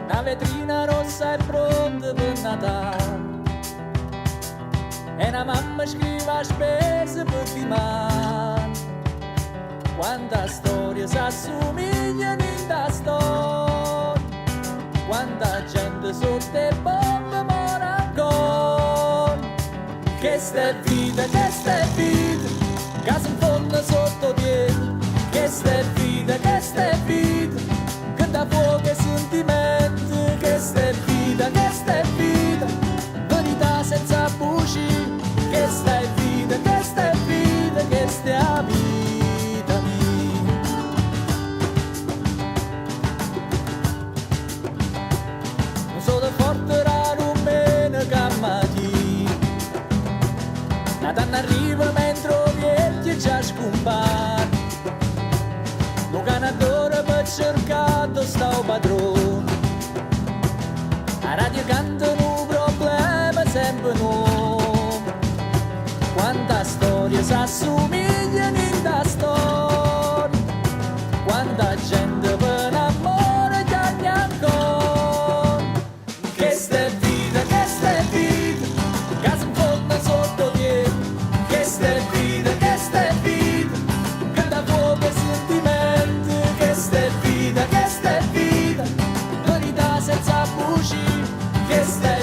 Una vetrina rossa è pronta per Natale e una mamma scrive a spese per di mano. Quanta storia si assomigliano in da storia, quanta gente sotto le bombe muore ancora. Che sta vita, che sta vita, che si infonda sotto piedi. Che sta vita, che sta vita, che da fuoco e sentimenti. Che sta vita, verità senza buci. Che sta vita, che sta vita mia. Non sono forte raro meno che mattina. Natale arriva mentre vecchio già scompare. Un canatore per cercare sta padrone. A radio cantano un problema sempre nuovo. Quanta storia si assomigliano in da storia, quanta gente per amore chiagna ancora. Che sta vita, che si infonda sotto piedi. Che sta vita, che da fuoco e sentimenti. Che sta vita, verità senza buci. Che sta